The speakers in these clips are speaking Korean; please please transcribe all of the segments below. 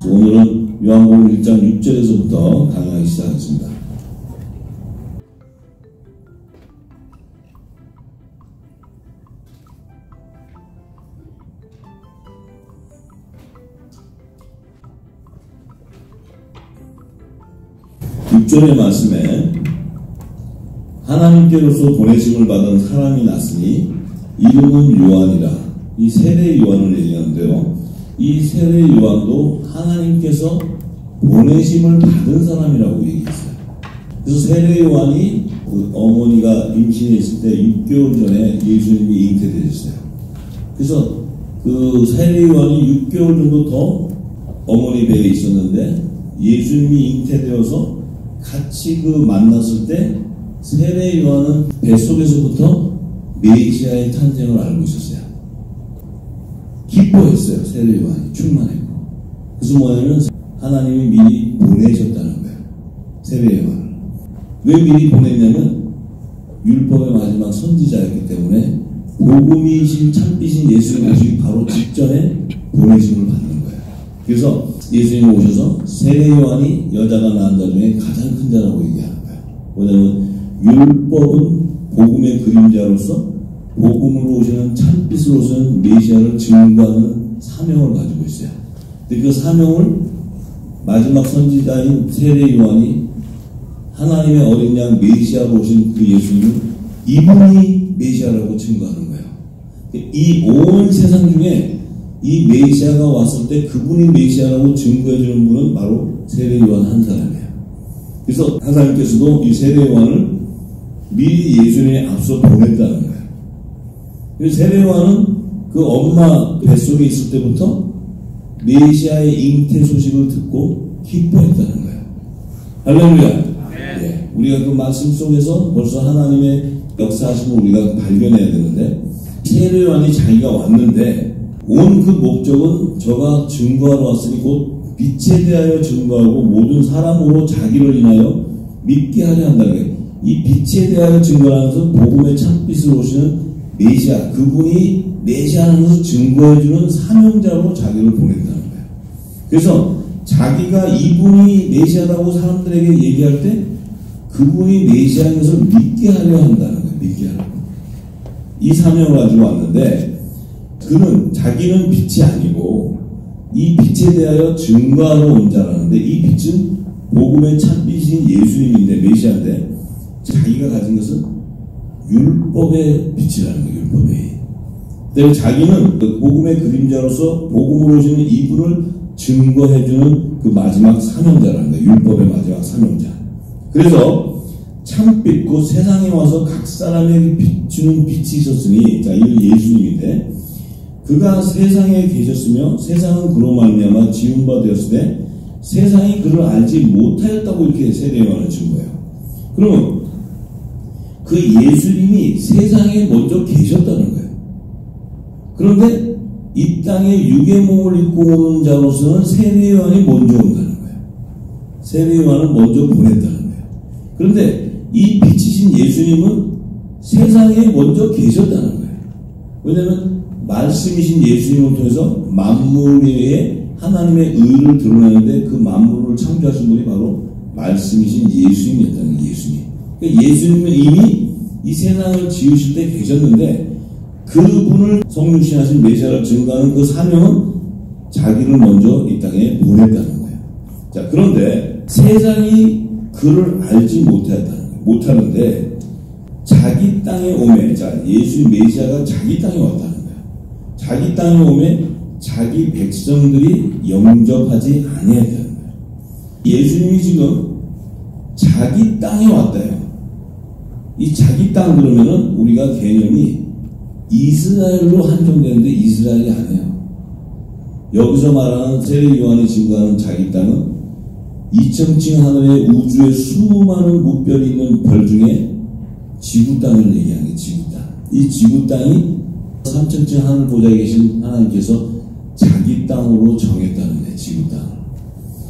오늘은 요한복음 1장 6절에서부터 강의하기 시작하겠습니다. (6절의) 말씀에 하나님께로서 보내심을 받은 사람이 났으니 이름은 요한이라. 이 세례 요한을 얘기하는데요. 이 세례 요한도 하나님께서 보내심을 받은 사람이라고 얘기했어요. 그래서 세례 요한이 그 어머니가 임신했을 때 6개월 전에 예수님이 잉태되셨어요. 그래서 그 세례 요한이 6개월 정도 더 어머니 배에 있었는데 예수님이 잉태되어서 같이 그 만났을 때 세례 요한은 뱃속에서부터 메시아의 탄생을 알고 있었어요. 기뻐했어요. 세례 요한이 충만했고. 그래서 뭐냐면 하나님이 미리 보내셨다는 거예요. 세례 요한을. 왜 미리 보냈냐면 율법의 마지막 선지자였기 때문에 복음이신 참빛인 예수님 오시기 바로 직전에 보내심을 받는 거예요. 그래서 예수님 오셔서 세례 요한이 여자가 낳은 자 중에 가장 큰 자라고 얘기하는 거예요. 왜냐하면 율법은 복음의 그림자로서 복음으로 오시는 참빛으로 오시는 메시아를 증거하는 사명을 가지고 있어요. 근데 그 사명을 마지막 선지자인 세례 요한이 하나님의 어린 양 메시아로 오신 그 예수님을 이분이 메시아라고 증거하는 거예요. 이 온 세상 중에 이 메시아가 왔을 때 그분이 메시아라고 증거해주는 분은 바로 세례 요한 한 사람이에요. 그래서 하나님께서도 이 세례 요한을 미리 예수님에 앞서 보냈다는 거예요. 그래서 세례 요한은 그 엄마 뱃속에 있을 때부터 메시아의 잉태 소식을 듣고 기뻐했다는 거예요. 할렐루야. 네. 우리가 그 말씀 속에서 벌써 하나님의 역사하심을 우리가 발견해야 되는데, 세례 요한이 자기가 왔는데 온 그 목적은 저가 증거하러 왔으니 곧 빛에 대하여 증거하고 모든 사람으로 자기를 인하여 믿게 하려 한다는 거예요. 이 빛에 대하여 증거하는 것은 복음의 참빛으로 오시는 메시아, 그분이 메시아라는 것을 증거해주는 사명자로 자기를 보낸다는 거예요. 그래서 자기가 이분이 메시아라고 사람들에게 얘기할 때 그분이 메시아인 것을 믿게 하려 한다는 거예요. 믿게 하려고. 이 사명을 가지고 왔는데 그는 자기는 빛이 아니고 이 빛에 대하여 증거하러 온 자라는데 이 빛은 복음의 참빛인 예수님인데 메시아인데 자기가 가진 것은 율법의 빛이라는 거예요. 율법의. 그래서 자기는 그 복음의 그림자로서 복음으로 오시는 이분을 증거해주는 그 마지막 사명자라는 거예요. 율법의 마지막 사명자. 그래서 참빛, 그 세상에 와서 각 사람에게 비추는 빛이 있었으니, 자, 이건 예수님인데, 그가 세상에 계셨으며 세상은 그로 말미암아 지은 바 되었을 때 세상이 그를 알지 못하였다고 이렇게 세례 요한은 준 거예요. 그러면 그 예수님이 세상에 먼저 계셨다는 거예요. 그런데 이 땅에 육의 몸을 입고 오는 자로서는 세례 요한이 먼저 온다는 거예요. 세례 요한을 먼저 보냈다는 거예요. 그런데 이 빛이신 예수님은 세상에 먼저 계셨다는 거예요. 왜냐하면 말씀이신 예수님을 통해서 만물에 하나님의 의를 드러내는데 그 만물을 창조하신 분이 바로 말씀이신 예수님이었다는 거예요. 예수님. 그러니까 예수님은 이미 이 세상을 지으실 때 계셨는데 그분을 성육신하신 메시아를 증거하는 그 사명은 자기를 먼저 이 땅에 보냈다는 거예요. 자, 그런데 세상이 그를 알지 못하는데 자기 땅에 오매, 자, 예수 메시아가 자기 땅에 왔다는 거예요. 자기 땅에 오매 자기 백성들이 영접하지 아니하였다는 거예요. 예수님이 지금 자기 땅에 왔다요. 이 자기 땅 그러면은 우리가 개념이 이스라엘로 한정되는데 이스라엘이 아니에요. 여기서 말하는 세례 요한이 증거하는 자기 땅은 2000층 하늘의 우주의 수많은 무별이 있는 별 중에 지구 땅을 얘기하는 게 지구 땅. 이 지구 땅이 3000층 하늘 보좌에 계신 하나님께서 자기 땅으로 정했다는 거예요. 지구 땅.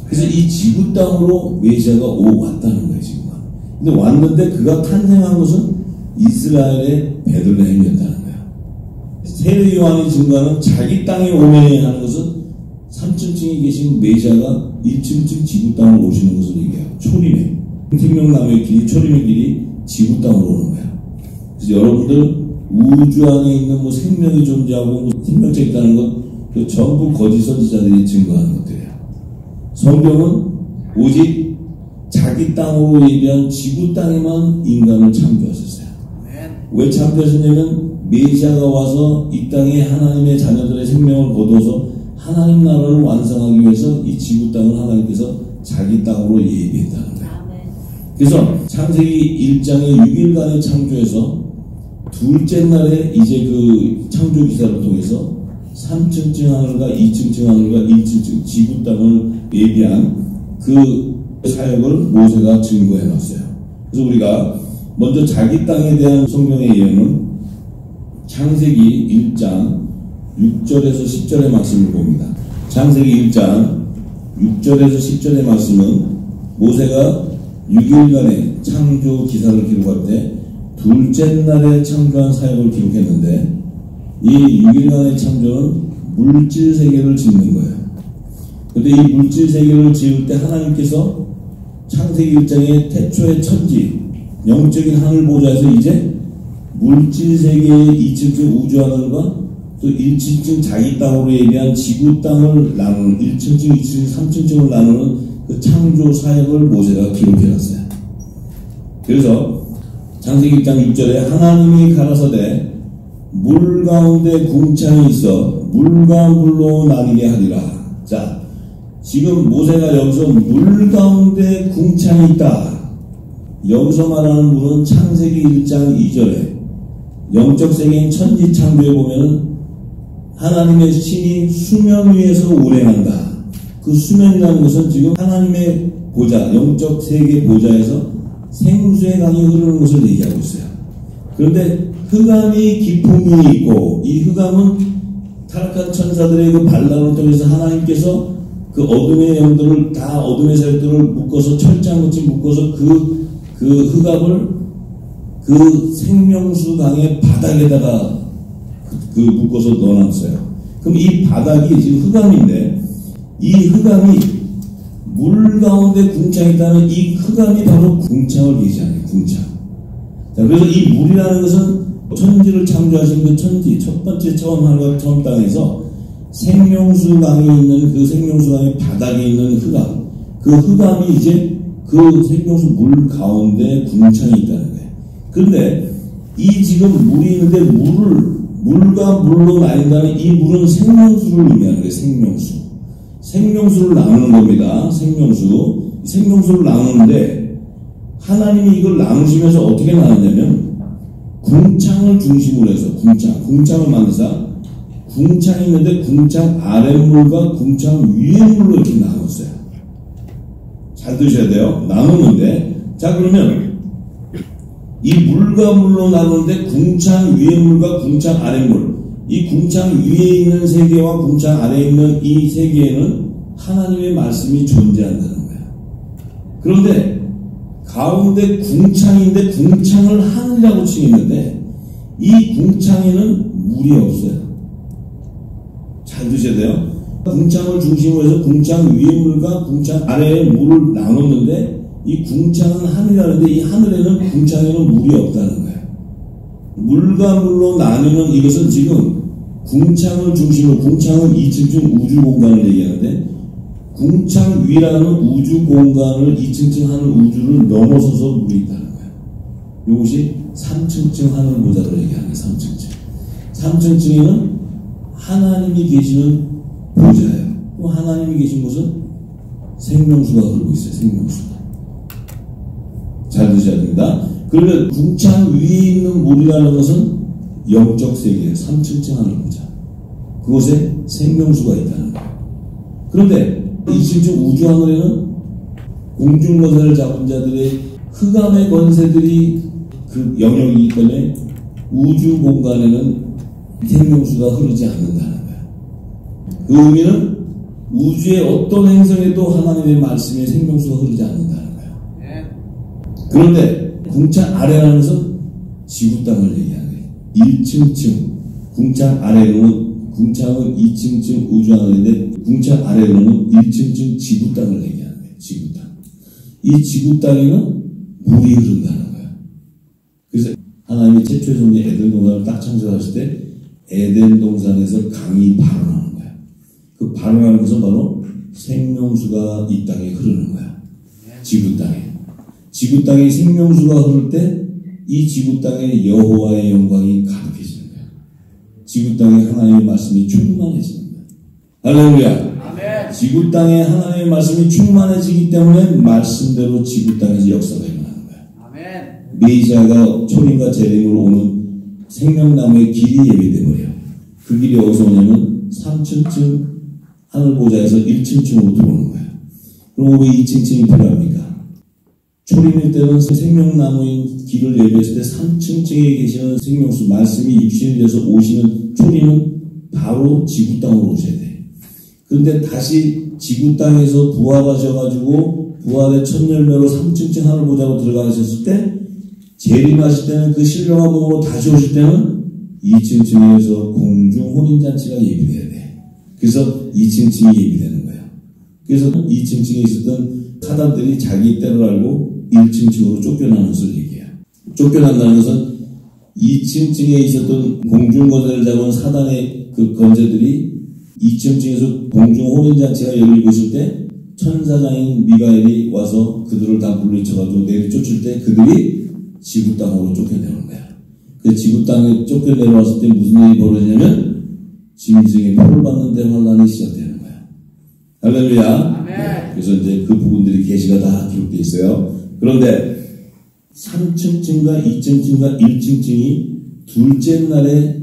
그래서 이 지구 땅으로 메시아가 왔다는 거예요. 지금. 근데 왔는데 그가 탄생한 것은 이스라엘의 베들레헴이었다는 거예요. 세례 요한이 증거하는 자기 땅에 오매 하는 것은 3층층에 계신 메시아가 1층층 지구 땅으로 오시는 것을 얘기해요. 초림의 생명나무의 길이, 초림의 길이 지구 땅으로 오는 거야. 그래서 여러분들 우주 안에 있는 뭐 생명이 존재하고 뭐 생명체 있다는 것 그 전부 거짓 선지자들이 증거하는 것들이에요. 성경은 오직 자기 땅으로 얘기한 지구 땅에만 인간을 창조하셨어요. 왜 창조하셨냐면 메시아가 와서 이 땅에 하나님의 자녀들의 생명을 거두어서 하나님 나라를 완성하기 위해서 이 지구 땅을 하나님께서 자기 땅으로 예비했다는 거예요. 그래서 창세기 1장의 6일간의 창조에서 둘째 날에 이제 그 창조 기사를 통해서 3층층 하늘과 2층층 하늘과 1층층 지구 땅을 예비한 그 사역을 모세가 증거해 놨어요. 그래서 우리가 먼저 자기 땅에 대한 성경의 예언은 창세기 1장 6절에서 10절의 말씀을 봅니다. 창세기 1장 6절에서 10절의 말씀은 모세가 6일간의 창조 기사를 기록할 때 둘째 날에 창조한 사역을 기록했는데 이 6일간의 창조는 물질 세계를 짓는 거예요. 근데 이 물질 세계를 지을 때 하나님께서 창세기 1장의 태초의 천지, 영적인 하늘 보좌에서 이제 물질 세계의 2층층 우주 하늘과 또 1층층 자기 땅으로 예비한 지구 땅을 나누는 1층층, 2층층, 3층층을 나누는 그 창조 사역을 모세가 기록해놨어요. 그래서 창세기 1장 6절에 하나님이 가라사대 물 가운데 궁창이 있어 물과 물로 나뉘게 하리라. 자, 지금 모세가 여기서 물 가운데 궁창이 있다. 여기서 말하는 물은 창세기 1장 2절에 영적 세계인 천지 창조에 보면 하나님의 신이 수면 위에서 운행한다. 그 수면이라는 것은 지금 하나님의 보좌, 영적 세계 보좌에서 생수의 강이 흐르는 것을 얘기하고 있어요. 그런데 흑암이 기품이 있고 이 흑암은 타락한 천사들의 그 반란을 통해서 하나님께서 그 어둠의 영들을 다 어둠의 세력들을 묶어서 철장같이 묶어서 그 흑암을 그 생명수 강의 바닥에다가 그 묶어서 넣어놨어요. 그럼 이 바닥이 지금 흑암인데 이 흑암이 물 가운데 궁창이 있다면 이 흑암이 바로 궁창을 얘기하는 궁창. 자, 그래서 이 물이라는 것은 천지를 창조하신 그 천지, 첫 번째 처음 하늘과 처음 땅에서 생명수 강이 있는 그 생명수 강의 바닥에 있는 흑암, 그 흑암이 이제 그 생명수 물 가운데 궁창이 있다는 거예요. 그런데 이 지금 물이 있는데 물과 물로 나뉜다는 이 물은 생명수를 의미하는 거예요. 생명수. 생명수를 나누는 겁니다. 생명수를 나누는데 하나님이 이걸 나누시면서 어떻게 나눴냐면 궁창을 중심으로 해서 궁창을 만드사 궁창이 있는데 궁창 아랫물과 궁창 위에물로 이렇게 나눴어요. 잘 드셔야 돼요. 나누는데 자 그러면 이 물과 물로 나누는데 궁창 위에 물과 궁창 아래 물, 이 궁창 위에 있는 세계와 궁창 아래에 있는 이 세계에는 하나님의 말씀이 존재한다는 거예요. 그런데 가운데 궁창인데 궁창을 하늘이라고 칭했는데 이 궁창에는 물이 없어요. 잘 드셔야 돼요. 궁창을 중심으로 해서 궁창 위에 물과 궁창 아래에 물을 나눴는데 이 궁창은 하늘이라는데 이 하늘에는 궁창에는 물이 없다는 거예요. 물과 물로 나누는 이것은 지금 궁창을 중심으로, 궁창은 2층층 우주 공간을 얘기하는데 궁창 위라는 우주 공간을 2층층 하늘 우주를 넘어서서 물이 있다는 거예요. 이것이 3층층 하늘 보좌를 얘기하는 거예요. 3층층. 3층층에는 하나님이 계시는 보좌예요. 또 하나님이 계신 곳은 생명수가 흐르고 있어요. 생명수가. 잘 드셔야 됩니다. 그런데 궁창 위에 있는 물이라는 것은 영적 세계의 3층층 하늘 보좌. 그곳에 생명수가 있다는 거예요. 그런데 2층층 우주 하늘에는 공중권세를 잡은 자들의 흑암의 권세들이 그 영역이기 때문에 우주 공간에는 생명수가 흐르지 않는다는 거예요. 그 의미는 우주의 어떤 행성에도 하나님의 말씀에 생명수가 흐르지 않는다는 거예요. 그런데 궁창 아래라는 것은 지구 땅을 얘기하는 거예요. 1층층 궁창 아래는 궁창은 2층층 우주 하늘인데 궁창 아래로는 1층층 지구 땅을 얘기하는 거예요. 지구 땅. 이 지구 땅에는 물이 흐른다는 거예요. 그래서 하나님이 최초의 존재 에덴 동산을 딱 창조하실 때 에덴 동산에서 강이 발원하는 거예요. 그 발원하는 것은 바로 생명수가 이 땅에 흐르는 거야. 지구 땅에. 지구 땅에 생명수가 흐를 때 이 지구 땅에 여호와의 영광이 가득해지는 거야. 지구 땅에 하나님의 말씀이 충만해지는 거야. 할렐루야. 아멘. 지구 땅에 하나님의 말씀이 충만해지기 때문에 말씀대로 지구 땅에서 역사가 일어나는 거야. 아멘. 메시아가 초림과 재림으로 오는 생명나무의 길이 예비돼 버려요. 그 길이 어디서 오냐면 3층쯤 하늘보좌에서 1층층으로 들어오는 거야. 그럼 왜 2층층이 필요합니까? 초림일 때는 생명나무인 길을 예비했을 때 3층층에 계시는 생명수 말씀이 육신이 돼서 오시는 초림은 바로 지구 땅으로 오셔야 돼. 그런데 다시 지구 땅에서 부활하셔가지고 부활의 첫 열매로 3층층 하늘보좌로 들어가셨을 때 재림하실 때는 그 신령한 몸으로 다시 오실 때는 2층층에서 공중 혼인잔치가 예비돼야 돼. 그래서 2층층이 예비되는 거야. 그래서 2층층에 있었던 사단들이 자기 때를 알고 1층층으로 쫓겨나는 것을 얘기해요. 쫓겨난다는 것은 2층층에 있었던 공중권세를 잡은 사단의 그 권세들이 2층층에서 공중 혼인잔치가 열리고 있을 때 천사장인 미가엘이 와서 그들을 다 물리쳐가지고 내쫓을 때 그들이 지구 땅으로 쫓겨내는 거야. 그 지구 땅에 쫓겨내려왔을 때 무슨 일이 벌어지냐면 짐승의 표를 받는 데 환란이 시작되는 거야. 할렐루야. 네. 그래서 이제 그 부분들이 계시가 다 기록되어 있어요. 그런데 3층층과 2층층과 1층층이 둘째 날에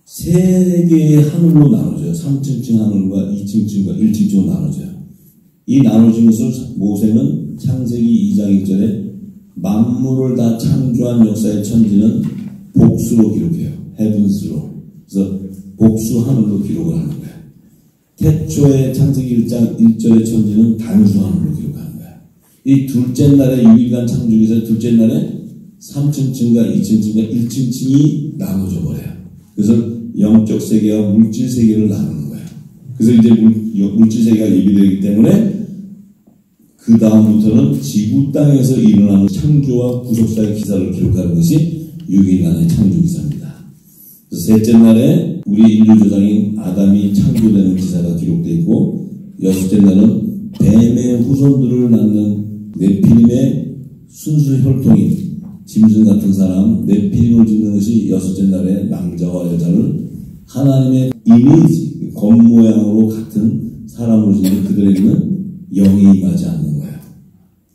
세 개의 하늘로 나눠져요. 3층층 하늘과 2층층과 1층층으로 나눠져요. 이 나눠진 것을 모세는 창세기 2장 1절에 만물을 다 창조한 역사의 천지는 복수로 기록해요. 헤븐스로. 그래서 복수 하늘로 기록을 하는 거예요. 태초의 창세기 1장 1절의 천지는 단수 하늘로 기록하는 거예요. 이 둘째 날에 6일간 창조기에서 둘째 날에 3층층과 2층층과 1층층이 나눠져 버려요. 그래서 영적 세계와 물질 세계를 나누는 거예요. 그래서 이제 물질 세계가 예비되기 때문에 그 다음부터는 지구 땅에서 일어나는 창조와 구속사의 기사를 기록하는 것이 6일간의 창조 기사입니다. 그래서 셋째 날에 우리 인류 조상인 아담이 창조되는 기사가 기록되어 있고, 여섯째 날은 뱀의 후손들을 낳는 네피림의 순수 혈통인 짐승 같은 사람 네피림을 짓는 것이 여섯째 날에 남자와 여자를 하나님의 이미지, 겉모양으로 같은 사람으로 짓는 그들에게는 영이 임하지 않는 거예요.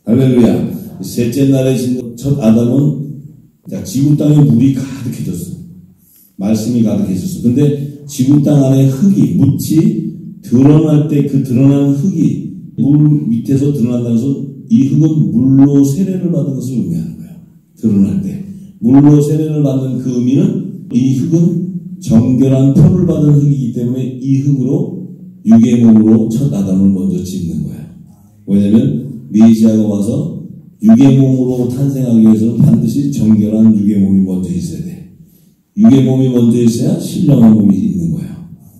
할렐루야. 셋째 날에 짓는 첫 아담은 지구 땅에 물이 가득해졌어. 말씀이 가득해졌어. 근데 지구 땅 안에 흙이, 묻이 드러날 때 그 드러난 흙이 물 밑에서 드러난다는 것은 이 흙은 물로 세례를 받은 것을 의미하는 거예요. 드러날 때. 물로 세례를 받는 그 의미는 이 흙은 정결한 표를 받은 흙이기 때문에 이 흙으로 육의 몸으로 첫 아담을 먼저 짓는 거예요. 왜냐면 메시아가 와서 육의 몸으로 탄생하기 위해서는 반드시 정결한 육의 몸이 먼저 있어야 돼. 육의 몸이 먼저 있어야 신령한 몸이 있는 거예요.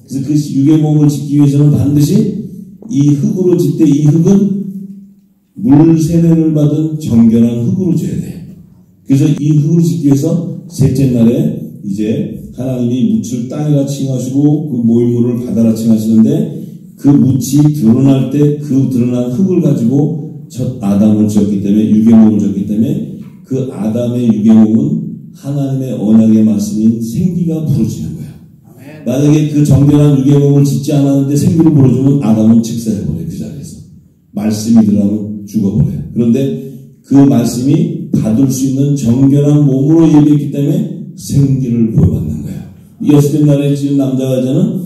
그래서 그 육의 몸을 짓기 위해서는 반드시 이 흙으로 짓되 이 흙은 물 세례를 받은 정결한 흙으로 줘야 돼. 그래서 이 흙을 짓기 위해서 셋째 날에 이제 하나님이 묻을 땅에다 칭하시고 그 모임물을 바다라 칭하시는데 그 묻이 드러날 때 그 드러난 흙을 가지고 첫 아담을 지었기 때문에 육의 몸을 지었기 때문에 그 아담의 육의 몸은 하나님의 언약의 말씀인 생기가 부러지는 거예요. 만약에 그 정결한 육의 몸을 짓지 않았는데 생기를 부러주면 아담은 직사해버려요. 그 자리에서. 말씀이 들어가면 죽어버려요. 그런데 그 말씀이 받을 수 있는 정결한 몸으로 예비했기 때문에 생기를 보여받는 거예요. 여섯째 날에 지은 남자와 여자는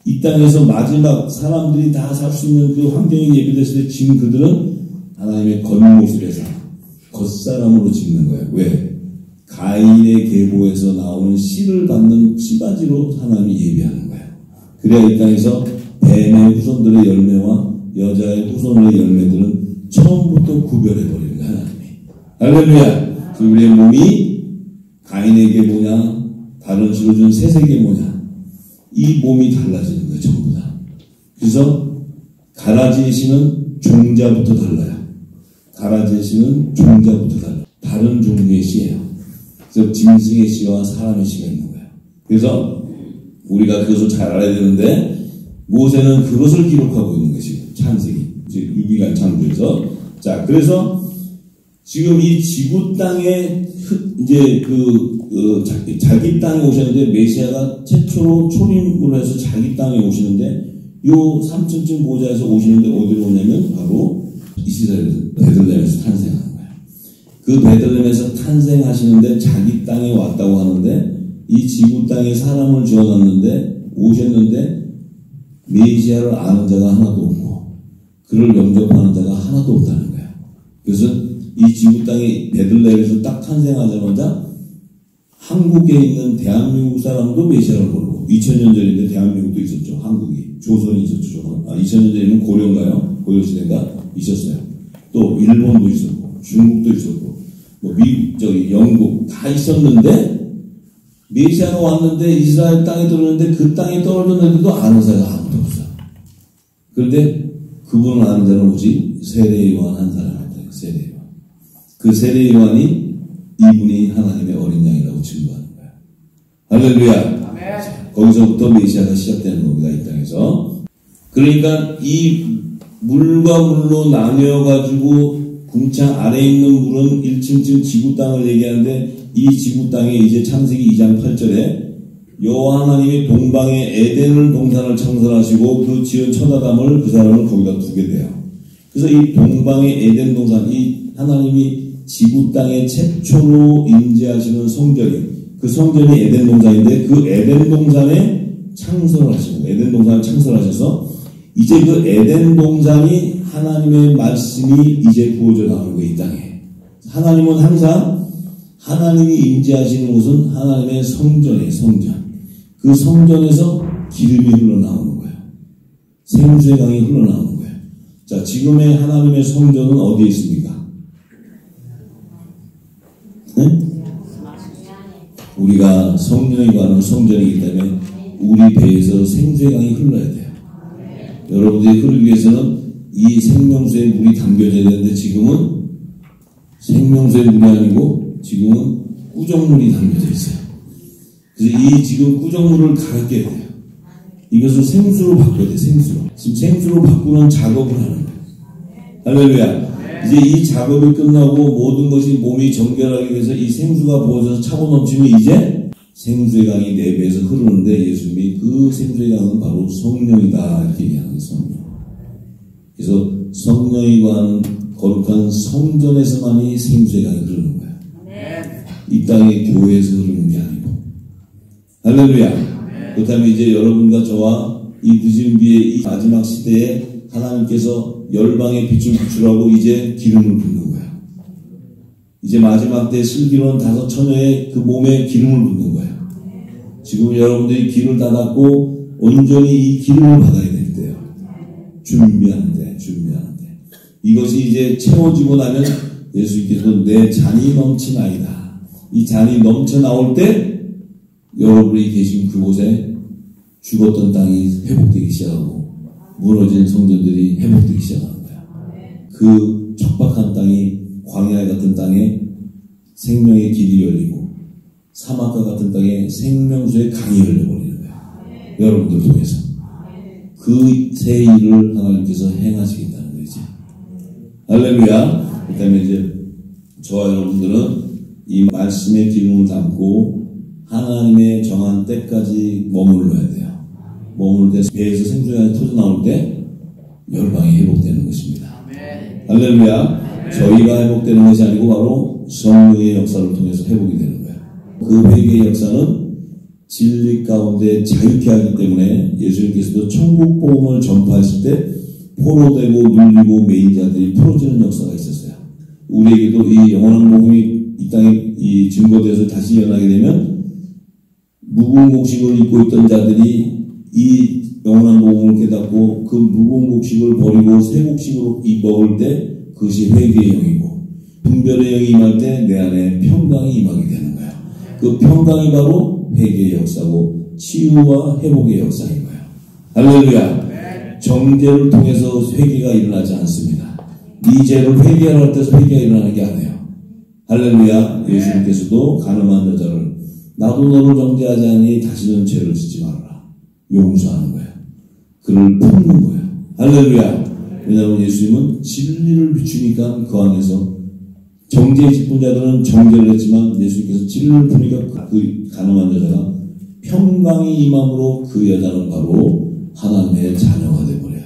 이 땅에서 마지막 사람들이 다 살 수 있는 그 환경이 예비됐을 때 지금 그들은 하나님의 겉모습에서 겉사람으로 짓는 거예요. 왜? 가인의 계보에서 나오는 씨를 받는 씨바지로 하나님이 예비하는 거예요. 그래야 이 땅에서 뱀의 후손들의 열매와 여자의 후손의 열매들은 처음부터 구별해버리는 거예요. 하나님이. 할렐루야. 우리의 몸이 가인의 계보냐 다른 식으로 준 셋의 계보냐 이 몸이 달라지는 거예요. 전부 다. 그래서 가라지의 씨는 종자부터 달라요. 가라지의 씨는 종자부터 달라요. 다른 종류의 씨예요. 그래서 짐승의 씨와 사람의 씨가 있는 거예요. 그래서 우리가 그것을 잘 알아야 되는데 모세는 그것을 기록하고 있는 것이고 창세기 유기간 창조에서 자 그래서 지금 이 지구 땅에 이제 자기 땅에 오셨는데 메시아가 최초로 초림을 해서 자기 땅에 오시는데 요 3층쯤 보좌에서 오시는데 어디로 오냐면 바로 이스라엘 베들레헴에서 탄생하는 거예요. 그 베들레헴에서 탄생하시는데 자기 땅에 왔다고 하는데 이 지구 땅에 사람을 지어놨는데 오셨는데 메시아를 아는 자가 하나도 없고 그를 영접하는 자가 하나도 없다는 거예요. 그래서 이 지구 땅에 베들레헴에서 딱 탄생하자마자 한국에 있는 대한민국 사람도 메시아를 모르고 2000년 전인데 대한민국도 있었죠. 한국이 조선이 있었죠. 조선. 2000년 전에는 고려인가요? 고려시대가 있었어요. 또 일본도 있었고 중국도 있었고 뭐 미국 영국 다 있었는데 메시아가 왔는데 이스라엘 땅에 떨어졌는데 그 땅에 떨어졌는데도 아는 사람이 아무도 없어요. 그런데 그분을 아는 자는 오직 세례 요한 한 사람한테 세례 요한. 그 세례 요한이 이분이 하나님의 어린 양이라고 증거하는 거예요. 할렐루야. 거기서부터 메시아가 시작되는 겁니다. 이 땅에서. 그러니까 이 물과 물로 나뉘어가지고 궁창 아래에 있는 물은 1층쯤 지구 땅을 얘기하는데 이 지구 땅에 이제 창세기 2장 8절에 여호와 하나님이 동방에 에덴을 동산을 창설하시고 그 지은 천하담을 그 사람을 거기다 두게 돼요. 그래서 이 동방의 에덴 동산 이 하나님이 지구 땅에 최초로 임재하시는 성전이 그 성전이 에덴 동산인데 그 에덴 동산에 창설을 하시고 에덴 동산을 창설하셔서 이제 그 에덴 동산이 하나님의 말씀이 이제 부어져 나오는 거예요. 이 땅에. 하나님은 항상 하나님이 임재하시는 곳은 하나님의 성전이에요. 성전. 그 성전에서 기름이 흘러나오는 거예요. 생수의 강이 흘러나오는 거예요. 자, 지금의 하나님의 성전은 어디에 있습니까? 네? 우리가 성령이 관한 성전이기 때문에 우리 배에서 생수의 강이 흘러야 돼요. 여러분들이 흐르기 위해서는 이 생명수의 물이 담겨져야 되는데 지금은 생명수의 물이 아니고 지금은 꾸정물이 담겨져 있어요. 그래서 이 지금 꾸정물을 갈아 껴야 돼요. 이것을 생수로 바꿔야 돼요. 생수로. 지금 생수로 바꾸는 작업을 하는 거예요. 할렐루야. 이제 이 작업이 끝나고 모든 것이 몸이 정결하기 위해서 이 생수가 부어져서 차고 넘치면 이제 생수의 강이 내 배에서 흐르는데 예수님이 그 생수의 강은 바로 성령이다 이렇게 얘기하는 거예요. 성령. 그래서 성령이 관한 거룩한 성전에서만이 생수의 강이 흐르는 거예요. 이 땅의 교회에서 흐르는 게 아니고. 할렐루야. 그렇다면 이제 여러분과 저와 이 늦은 비의 이 마지막 시대에 하나님께서 열방의 빛을 비추라고 이제 기름을 붓는 거예요. 이제 마지막 때 슬기로운 5처녀의 그 몸에 기름을 붓는 거예요. 지금 여러분들이 길을 닫았고 온전히 이 기름을 받아야 될 때요. 준비하는데. 이것이 이제 채워지고 나면 예수님께서 내 잔이 넘치나이다. 이 잔이 넘쳐 나올 때 여러분이 계신 그곳에 죽었던 땅이 회복되기 시작하고 무너진 성전들이 회복되기 시작하는 거야. 그 척박한 땅이 광야 같은 땅에 생명의 길이 열리고 사막과 같은 땅에 생명수의 강이 열려버리는 거야. 여러분들 통해서. 그 새 일을 하나님께서 행하시겠다는 거지. 할렐루야. 그 다음에 이제 저와 여러분들은 이 말씀의 기름을 담고 하나님의 정한 때까지 머물러야 돼요. 머물 때 배에서 생수가 터져 나올 때 열방이 회복되는 것입니다. 할렐루야. 저희가 회복되는 것이 아니고 바로 성령의 역사를 통해서 회복이 되는 거예요. 그 회개의 역사는 진리 가운데 자유케 하기 때문에 예수님께서도 천국 복음을 전파했을 때 포로되고 눌리고 매인 자들이 풀어지는 역사가 있었어요. 우리에게도 이 영원한 복음이 이 땅에 이 증거되어서 다시 일어나게 되면 묵은 곡식을 입고 있던 자들이 이 영원한 복음을 깨닫고 그 묵은 곡식을 버리고 새 곡식으로 먹을 때 그것이 회개의 영이고 분별의 영이 임할 때 내 안에 평강이 임하게 되는 거예요. 그 평강이 바로 회개의 역사고 치유와 회복의 역사인 거예요. 할렐루야. 정죄를 통해서 회개가 일어나지 않습니다. 네 죄를 회개하러 할 때서 회개가 일어나는 게 아니에요. 할렐루야. 예수님께서도 가늠한 여자를 나도 너를 정죄하지 않으니 다시는 죄를 짓지 말아라. 용서하는 거예요. 그를 품는 거예요. 할렐루야. 왜냐하면 예수님은 진리를 비추니까 그 안에서 정죄에 짚은 자들은 정죄를 했지만 예수님께서 진리를 품으니까 그 가늠한 여자가 평강이 임함으로 그 여자는 바로 하나님의 자녀가 되어버려요.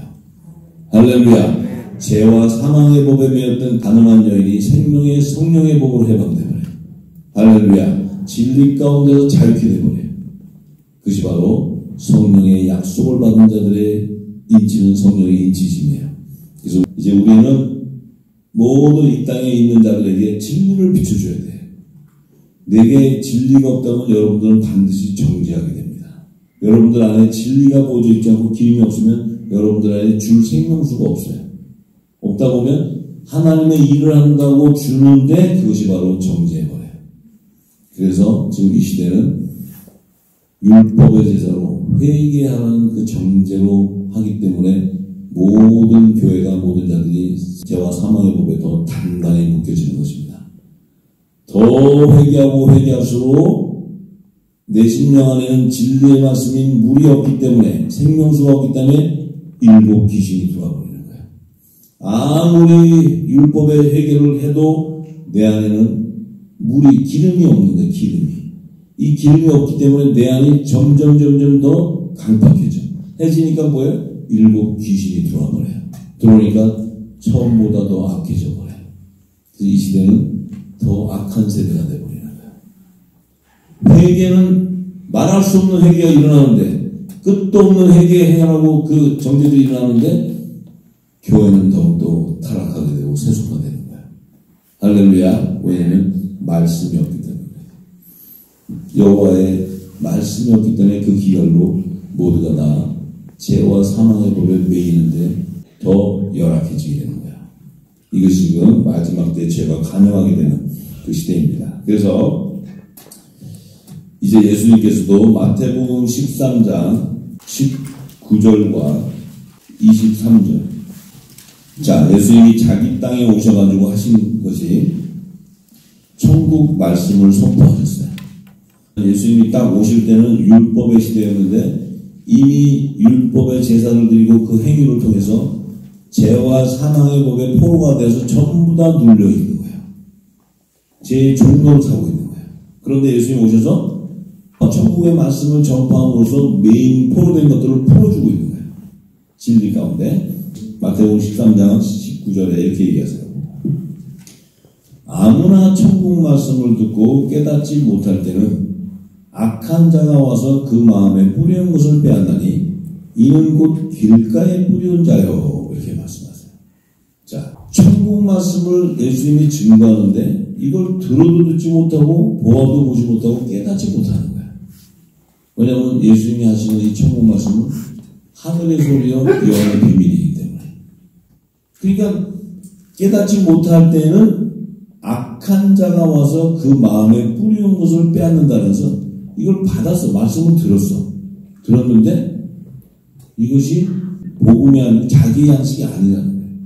할렐루야. 죄와 사망의 법에 매였던 가늠한 여인이 생명의 성령의 법으로 해방되어버려요. 할렐루야. 진리 가운데서 자유케 되어버려요. 그것이 바로 성령의 약속을 받은 자들의 인치는 성령의 인치심이에요. 그래서 이제 우리는 모든 이 땅에 있는 자들에게 진리를 비춰줘야 돼요. 내게 진리가 없다면 여러분들은 반드시 정죄하게 됩니다. 여러분들 안에 진리가 보여져 있지 않고 기름이 없으면 여러분들 안에 줄 생명수가 없어요. 없다 보면 하나님의 일을 한다고 주는데 그것이 바로 정죄해버려요. 그래서 지금 이 시대는 율법의 제사로 회개하는 그 정죄로 하기 때문에 모든 교회가 모든 자들이 죄와 사망의 법에 더 단단히 묶여지는 것입니다. 더 회개하고 회개할수록 내 심령 안에는 진리의 말씀인 물이 없기 때문에 생명수가 없기 때문에 일곱 귀신이 들어와버리는 거예요. 아무리 율법의 회개를 해도 내 안에는 물이 기름이 없는 거예요. 기름이. 이 기름이 없기 때문에 내 안이 점점 더 강팍해져. 해지니까 뭐예요? 일곱 귀신이 들어와 버려요. 들어오니까 처음보다 더 악해져 버려요. 그래서 이 시대는 더 악한 세대가 되어버리는 거예요. 회개는 말할 수 없는 회개가 일어나는데 끝도 없는 회개 행하고 그 정죄들이 일어나는데 교회는 더욱더 타락하게 되고 세속화 되는 거예요. 할렐루야. 왜냐하면 말씀이 없기 때문에 여호와의 말씀이 없기 때문에 그 기갈로 모두가 다 죄와 사망의 법에 매이는데 더 열악해지게 되는 거예요. 이것이 지금 마지막 때 죄가 간영하게 되는 그 시대입니다. 그래서 이제 예수님께서도 마태복음 13장 19절과 23절 자 예수님이 자기 땅에 오셔가지고 하신 것이 천국 말씀을 선포하셨어요. 예수님이 딱 오실 때는 율법의 시대였는데 이미 율법의 제사를 드리고 그 행위를 통해서 죄와 사망의 법에 포로가 돼서 전부 다 눌려 있는 거예요. 죄의 종로를 사고 있는 거예요. 그런데 예수님이 오셔서 천국의 말씀을 전파함으로써 메인 포로된 것들을 풀어주고 있는 거예요. 진리 가운데 마태복음 13장 19절에 이렇게 얘기하세요. 아무나 천국 말씀을 듣고 깨닫지 못할 때는 악한 자가 와서 그 마음에 뿌리운 것을 빼앗나니 이는 곧 길가에 뿌리운 자요. 이렇게 말씀하세요. 자, 천국 말씀을 예수님이 증거하는데 이걸 들어도 듣지 못하고 보아도 보지 못하고 깨닫지 못하는 거예요. 왜냐하면 예수님이 하시는 이 천국 말씀은 하늘의 소리요 영의 비밀이기 때문에. 그러니까 깨닫지 못할 때는 악한 자가 와서 그 마음에 뿌리운 것을 빼앗는다면서 이걸 받았어. 말씀을 들었어. 들었는데 이것이 복음이 아니고 자기 양식이 아니라는 거예요.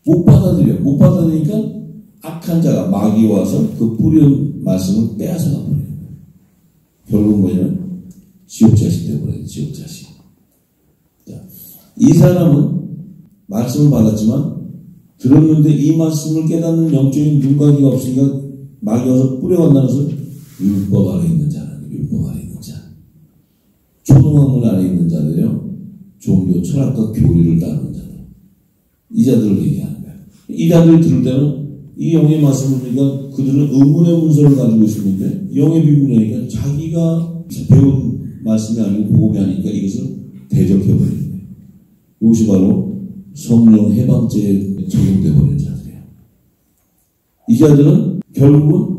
못 받아들여. 못 받아들이니까 악한 자가 마귀 와서 그 뿌리운 말씀을 빼앗아 가버려요. 결국은 뭐냐면 지옥 자식 되어버려요. 지옥 자식. 자, 이 사람은 말씀을 받았지만 들었는데 이 말씀을 깨닫는 영적인 눈가기가 없으니까 마귀 와서 뿌려간다면서 율법 아래 있는 자는 율법 아래 있는 자. 초등학문 아래 있는 자들이요. 종교, 철학과 교리를 따르는 자들. 이 자들을 얘기하는 거예요. 이 자들이 들을 때는 이 영의 말씀을 보니까 그들은 의문의 문서를 가지고 있었는데 영의 비밀이니까 자기가 배운 말씀이 아니고 복음이 아니니까 이것을 대적해버리는 거예요. 이것이 바로 성령 해방죄에 적용되어버리는 자들이에요. 이 자들은 결국은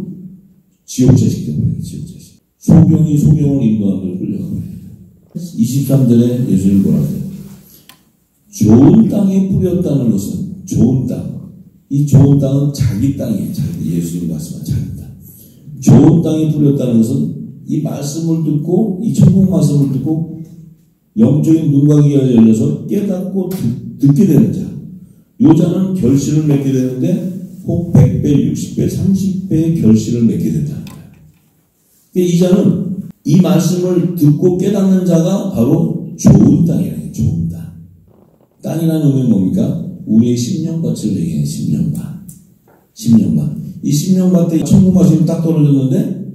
지옥 자식 되어버려요. 지옥 자식. 소경이 소경을 인도하는 걸 끌려가버려요. 23절에 예수님 뭐라고 해요? 좋은 땅에 뿌렸다는 것은 좋은 땅. 이 좋은 땅은 자기 땅이에요. 예수님이 말씀한 자기 땅. 좋은 땅에 뿌렸다는 것은 이 말씀을 듣고 이 천국 말씀을 듣고 영적인 눈광이가 열려서 깨닫고 듣게 되는 자. 요 자는 결실을 맺게 되는데 혹 100배, 60배, 30배의 결실을 맺게 된다는 거예요. 이 자는 이 말씀을 듣고 깨닫는 자가 바로 좋은 땅이라는 거예요. 좋은 땅. 땅이라는 의미는 뭡니까? 우리의 10년밭을 얘기해요. 10년밭. 10년밭. 이 10년밭 때 천국 말씀이 딱 떨어졌는데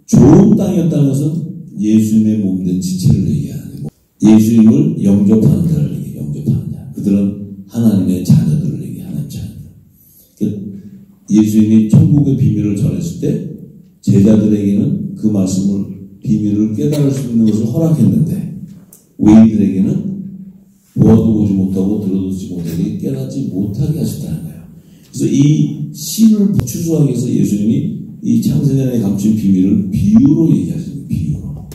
좋은 땅이었다는 것은 예수님의 몸된 지체를 얘기하는 거예요. 예수님을 영접하는 자를 얘기해요. 영접하는 자. 그들은 하나님의 자녀들을 얘기해요. 하나님의 자녀들. 예수님이 천국의 비밀을 전했을 때 제자들에게는 그 말씀을 비밀을 깨달을 수 있는 것을 허락했는데 외인들에게는 보아도 보지 못하고 들어도 듣지 못하게 깨닫지 못하게 하셨다는 거예요. 그래서 이 신을 추수하기 위해서 예수님이 이 창세전에 감춘 비밀을 비유로 얘기하십니다. 비유로.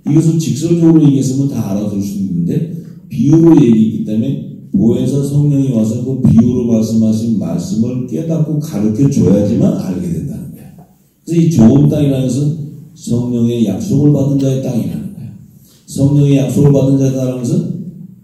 이것을 직설적으로 얘기했으면 다 알아들을 수 있는데 비유로 얘기했기 때문에 보혜사 성령이 와서 그 비유로 말씀하신 말씀을 깨닫고 가르쳐 줘야지만 알게 된다는 거예요. 그래서 이 좋은 땅이라는 것은 성령의 약속을 받은 자의 땅이라는 거예요. 성령의 약속을 받은 자라는 것은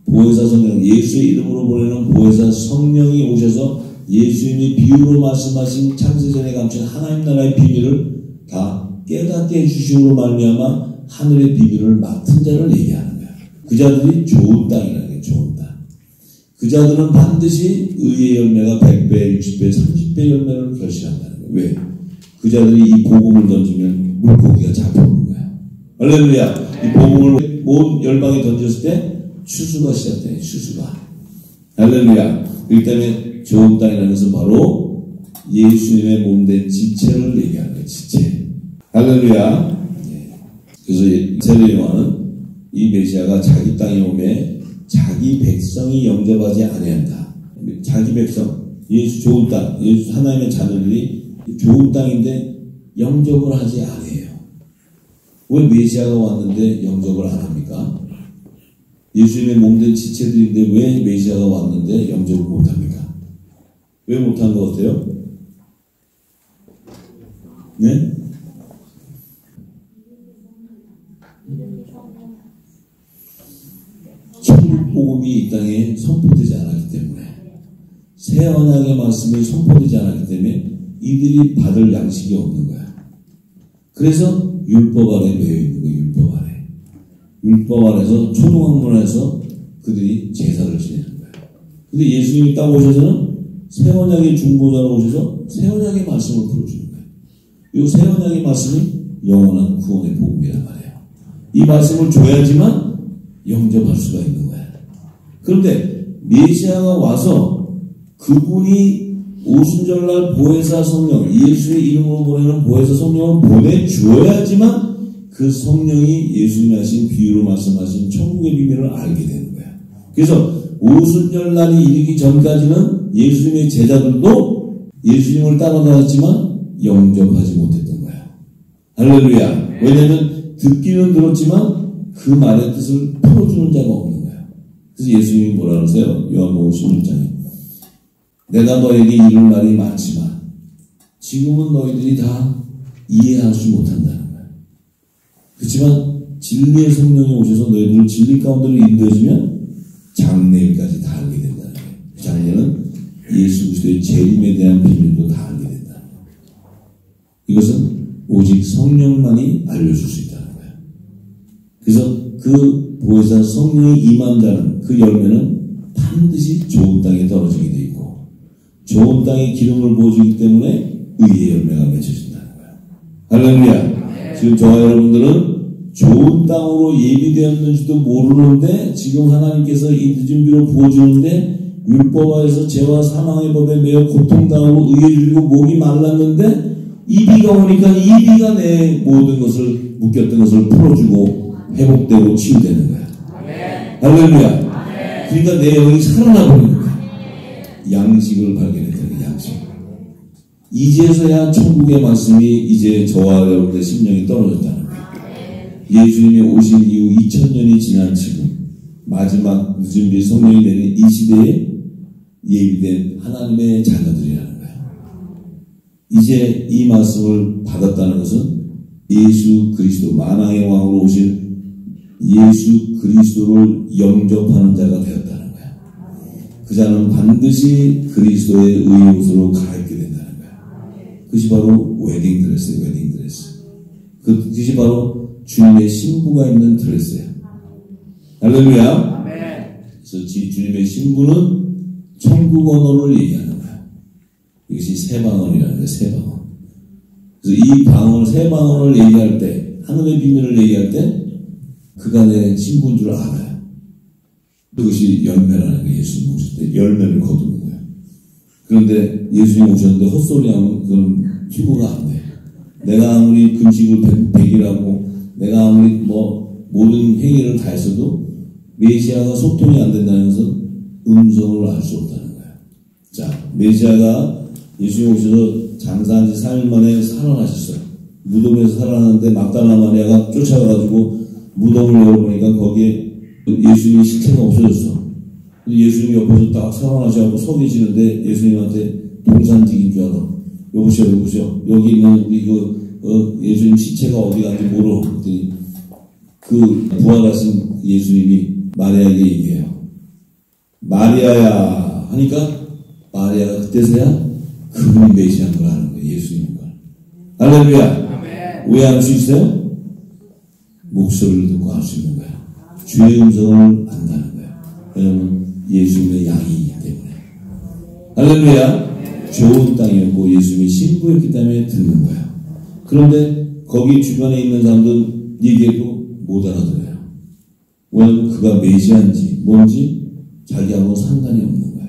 보혜사 성령, 예수의 이름으로 보내는 보혜사 성령이 오셔서 예수님이 비유로 말씀하신 창세전에 감춘 하나님 나라의 비밀을 다 깨닫게 해주심으로 말미암아 하늘의 비밀을 맡은 자를 얘기하는 거예요. 그 자들이 좋은 땅이라는 거예요. 좋은 땅. 그 자들은 반드시 의의 열매가 100배, 60배, 30배 열매를 결실한다는 거예요. 왜? 그 자들이 이 복음을 던지면 물고기가 잡혀오는 거예요. 할렐루야. 이 복음을 온 열방에 던졌을 때 추수가 시작돼요. 추수가. 할렐루야. 그렇기 때문에 좋은 땅이라는 것은 바로 예수님의 몸된 지체를 얘기하는 거예요. 지체. 할렐루야. 그래서 세례 요한은 이 메시아가 자기 땅에 오매 자기 백성이 영접하지 아니한다. 자기 백성, 예수 좋은 땅, 예수 하나님의 자녀들이 좋은 땅인데 영접을 하지 않아요. 왜 메시아가 왔는데 영접을 안 합니까? 예수님의 몸된 지체들인데 왜 메시아가 왔는데 영접을 못 합니까? 왜 못한 것 같아요? 네? 천국 복음이 이 땅에 선포되지 않았기 때문에, 새 언약의 말씀이 선포되지 않았기 때문에 이들이 받을 양식이 없는 거야. 그래서 율법 아래 매여 있는 거야. 율법 아래. 율법 아래서 초등학문에서 그들이 제사를 지내는 거야. 근데 예수님이 딱 오셔서는 새 언약의 중보자로 오셔서 새 언약의 말씀을 풀어주는 거야. 이 새 언약의 말씀이 영원한 구원의 복음이란 말이에요. 이 말씀을 줘야지만 영접할 수가 있는 거야. 그런데 메시아가 와서 그분이 오순절날 보혜사 성령, 예수의 이름으로 보내는 보혜사 성령을 보내주어야지만 그 성령이 예수님이 하신 비유로 말씀하신 천국의 비밀을 알게 되는 거야. 그래서 오순절날이 이르기 전까지는 예수님의 제자들도 예수님을 따라다녔지만 영접하지 못했던 거야. 할렐루야. 왜냐하면 듣기는 들었지만 그 말의 뜻을 풀어주는 자가 없는 거야. 그래서 예수님이 뭐라 그러세요? 요한복음 16장에 내가 너에게 이룰 말이 많지만 지금은 너희들이 다 이해할 수 못한다는 거야. 그렇지만 진리의 성령이 오셔서 너희들을 진리 가운데로 인도해주면 장래일까지 다 알게 된다는 거예요. 장래는 예수 그리스도의 재림에 대한 비밀도 다 알게 된다는 거예요. 이것은 오직 성령만이 알려줄 수 있다는 거예요. 그래서 그 보혜사 성령이 임한 자는 그 열매는 반드시 좋은 땅에 떨어지게 돼 있고 좋은 땅에 기름을 부어주기 때문에 의의 열매가 맺혀진다는 거예요. 할렐루야. 지금 저와 여러분들은 좋은 땅으로 예비되었는지도 모르는데 지금 하나님께서 이 늦은 비로 부어주는데 율법화에서 죄와 사망의 법에 매여 고통당하고 의에 줄이고 목이 말랐는데 이 비가 오니까 이 비가 내 모든 것을 묶였던 것을 풀어주고 회복되고 치유되는 거야. 할렐루야. 그러니까 내 영이 살아나버리는 거야. 양식을 발견했다는 거야. 양식. 이제서야 천국의 말씀이 이제 저와 여러분의 심령이 떨어졌다는 거야. 예수님이 오신 이후 2000년이 지난 지금 마지막 늦은 비 성령이 내린 이 시대에 예비된 하나님의 자녀들이라는 거야. 이제 이 말씀을 받았다는 것은 예수 그리스도 만왕의 왕으로 오신 예수 그리스도를 영접하는 자가 되었다는 거야. 그 자는 반드시 그리스도의 의의 옷으로 갈아입게 된다는 거야. 그것이 바로 웨딩드레스예요. 웨딩드레스. 그것이 바로 주님의 신부가 입는 드레스예요. 할렐루야. 그래서 주님의 신부는 천국 언어를 얘기하는 거야. 이것이 새 방언이라는 거야. 새 방언. 그래서 이 방언, 새 방언을 얘기할 때, 하늘의 비밀을 얘기할 때 그간의 신부인 줄 알아요. 그것이 열매라는 거예요. 예수님 오실 때 열매를 거두는 거예요. 그런데 예수님 오셨는데 헛소리하면 그건 피부가 안 돼. 내가 아무리 금식을 100일하고 내가 아무리 모든 행위를 다 했어도 메시아가 소통이 안 된다는 것은 음성을 알 수 없다는 거예요. 자, 메시아가 예수님 오셔서 장사한 지 3일 만에 살아나셨어요. 무덤에서 살아났는데 막달라 마리아가 쫓아가가지고 무덤을 열어보니까 거기에 예수님의 시체가 없어졌어. 예수님이 옆에서 딱 살아나셔서 서 계시는데 예수님한테 동산직인 줄 알아. 여보시오. 여기 있는 우리 예수님 시체가 어디 갔는지 모르. 그랬더니 그 부활하신 예수님이 마리아에게 얘기해요. 마리아야 하니까 마리아가 그때서야 그분이 메시아인 걸 아는 거예요. 예수님인 걸. 할렐루야. 오해할 수 있어요? 목소리를 듣고 알 수 있는 거야. 주의 음성을 안다는 거야. 왜냐하면 예수님의 양이기 때문에. 할렐루야. 좋은 땅이었고 예수님이 신부였기 때문에 듣는 거야. 그런데 거기 주변에 있는 사람들은 얘기해도 못 알아들어요. 왜냐하면 그가 메시아인지 뭔지 자기하고 상관이 없는 거야.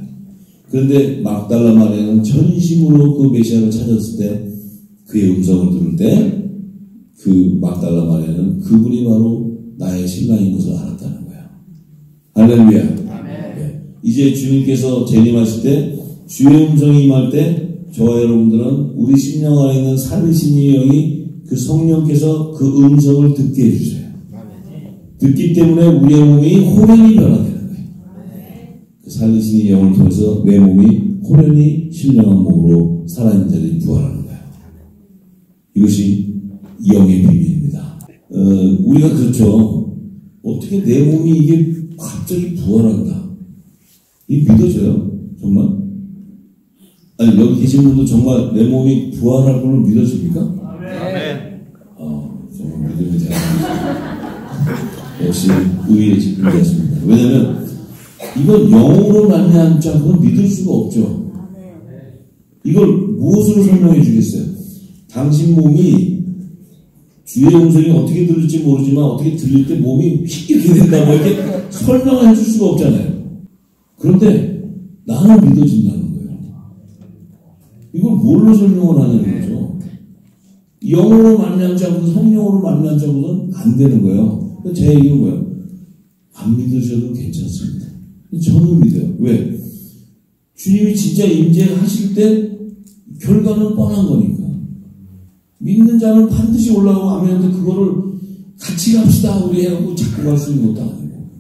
그런데 막달라 마리아는 전심으로 그 메시아를 찾았을 때 그의 음성을 들을 때 그 막달라 마리아는 그분이 바로 나의 신랑인 것을 알았다는 거야. 할렐루야. 네. 이제 주님께서 재림하실 때 주의 음성이 임할 때 저와 여러분들은 우리 심령 안에 있는 살리신 이 영이 그 성령께서 그 음성을 듣게 해주세요. 듣기 때문에 우리의 몸이 호련히 변화되는 거예요. 그 살리신 이 영을 통해서 내 몸이 호련히 신령한 몸으로 살아있는 자들이 부활하는 거예요. 이것이 영의 비밀입니다. 우리가 그렇죠. 어떻게 내 몸이 이게 갑자기 부활한다. 이게 믿어져요? 정말? 아니, 여기 계신 분도 정말 내 몸이 부활할 걸로 믿어집니까? 네. 정말 믿으면 제가 역시 의의 집중자였습니다. 왜냐면 이건 영으로 말미암지 않고는 믿을 수가 없죠. 이걸 무엇으로 설명해 주겠어요? 당신 몸이 주의 음성이 어떻게 들릴지 모르지만 어떻게 들릴 때 몸이 휙 이렇게 된다고 이렇게 설명을 해줄 수가 없잖아요. 그런데 나는 믿어진다는 거예요. 이걸 뭘로 설명을 하냐는 거죠. 영으로 만나지 않고 성령으로 만나지 않고는 안 되는 거예요. 제 얘기는 뭐예요? 안 믿으셔도 괜찮습니다. 저는 믿어요. 왜? 주님이 진짜 임재하실 때 결과는 뻔한 거니까. 믿는 자는 반드시 올라가고 아멘인데 그거를 같이 갑시다 우리 해갖고 잡고 갈 수 있는 것도 아니고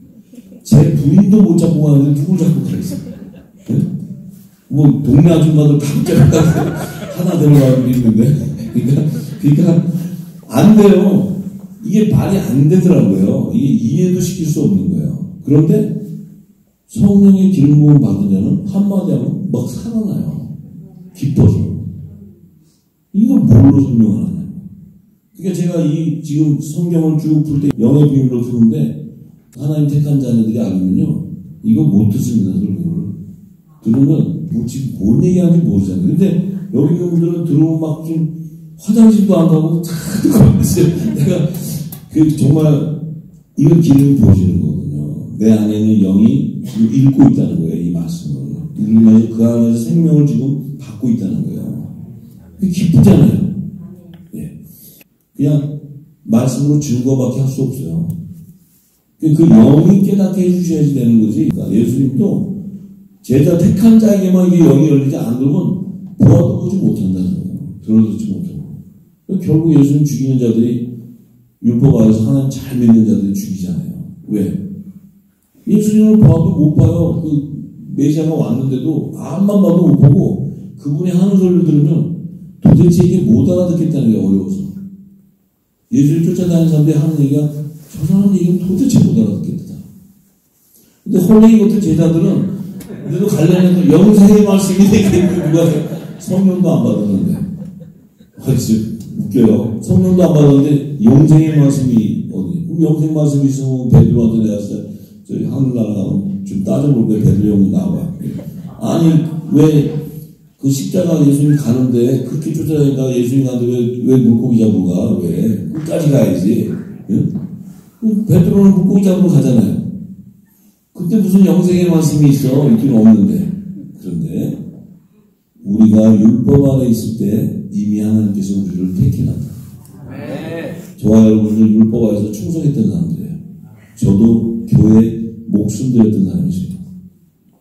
제 부인도 못 잡고 가는데 누굴 잡고 가겠어요? 네? 뭐 동네 아줌마들 다 붙잡고 하나 데려가고 있는데 그러니까 안 돼요. 이게 말이 안 되더라고요. 이게 이해도 시킬 수 없는 거예요. 그런데 성령의 기름 부음 받은 자는 한마디 하면 막 살아나요. 기뻐서. 이걸 뭘로 설명하느냐. 그러니까 제가 지금 성경을 쭉 풀 때 영의 비밀로 푸는데 하나님 택한 자녀들이 알면요. 이거 못 듣습니다. 설교를. 들으면 지금 뭔 얘기하는지 모르잖아요. 근데 여기 있는 분들은 들어오면 막 좀 화장실도 안 가고 다 듣고 있어요. 내가 정말 이건 기름이 보여지는 거거든요. 내 안에 있는 영이 지금 읽고 있다는 거예요. 이 말씀을. 읽으면서 그 안에서 생명을 지금 받고 있다는 거예요. 기쁘잖아요. 예. 그냥 말씀으로 증거밖에 할 수 없어요. 그 영이 깨닫게 해주셔야지 되는 거지. 그러니까 예수님도 제자 택한 자에게만 이게 영이 열리지 않으면 보아도 못한다는 거예요. 들어듣지 못하고. 결국 예수님 죽이는 자들이 율법 아래서 하나님 잘 믿는 자들이 죽이잖아요. 왜? 예수님을 봐도 못 봐요. 메시아가 왔는데도 앞만 봐도 못 보고 그분이 하는 소리를 들으면 도대체 이게 못 알아듣겠다는 게 어려워서. 예수를 쫓아다니는 사람들이 하는 얘기가 저 사람 얘기는 도대체 못 알아듣겠다. 근데 홀랭이 같은 제자들은 그래도 관련해서 영생의 말씀이 되겠는데 누가 성령도 안 받았는데. 진짜 웃겨요. 성령도 안 받았는데 영생의 말씀이 어디? 그럼 영생 말씀이 있으면 베드로한테 내가 진짜 저희 하늘나라 가면 좀 따져볼게. 베드로 형이 나와. 아니 왜 그 십자가 예수님 가는데 그렇게 쫓아다니다가 예수님 가는데 왜 물고기 잡으러 가? 왜? 끝까지 가야지. 응? 베드로는 물고기 잡으러 가잖아요. 그때 무슨 영생의 말씀이 있어? 있기는 없는데. 그런데 우리가 율법 아래 있을 때 이미 하나님께서 우리를 택해놨다. 저와 여러분들 율법 아래서 충성했던 사람들이에요. 저도 교회 목숨 드렸던 사람이죠.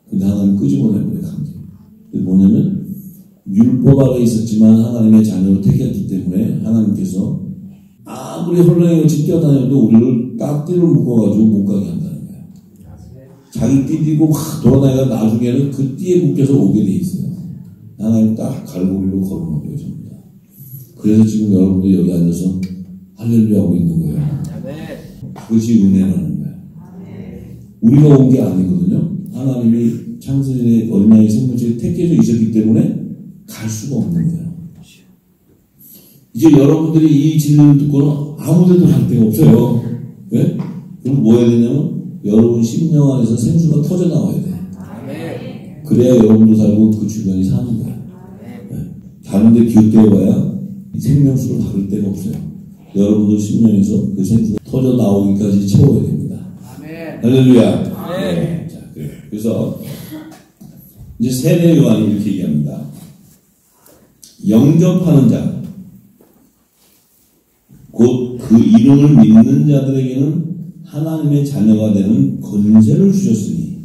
근데 하나님 끄집어내버려요. 그게 뭐냐면 율법 아래 있었지만 하나님의 자녀로 택했기 때문에 하나님께서 아무리 혼란이같이 뛰어다녀도 우리를 딱띠를 묶어가지고 못 가게 한다는 거예요. 자기 띠 띠고 막 돌아다니다가 나중에는 그 띠에 묶여서 오게 돼 있어요. 하나님 딱 갈고리로 걸어놓은 것입니다. 그래서 지금 여러분들 여기 앉아서 할렐루야 하고 있는 거예요. 그것이 은혜라는 거예요. 우리가 온 게 아니거든요. 하나님이 창세전에 어린아이 생명체에 택해져 있었기 때문에 갈 수가 없는 거예요. 이제 여러분들이 이 진리를 듣고는 아무데도 갈 데가 없어요. 네? 그럼 뭐 해야 되냐면 여러분 심령 안에서 생수가 터져 나와야 돼. 그래야 여러분도 살고 그 주변이 사는 거야. 네? 다른 데 기웃대어봐야 생명수를 바를 데가 없어요. 여러분도 심령에서 그 생수가 터져 나오기까지 채워야 됩니다. 할렐루야. 네. 자, 그래서 이제 세례 요한이 이렇게 얘기합니다. 영접하는 자, 곧 그 이름을 믿는 자들에게는 하나님의 자녀가 되는 권세를 주셨으니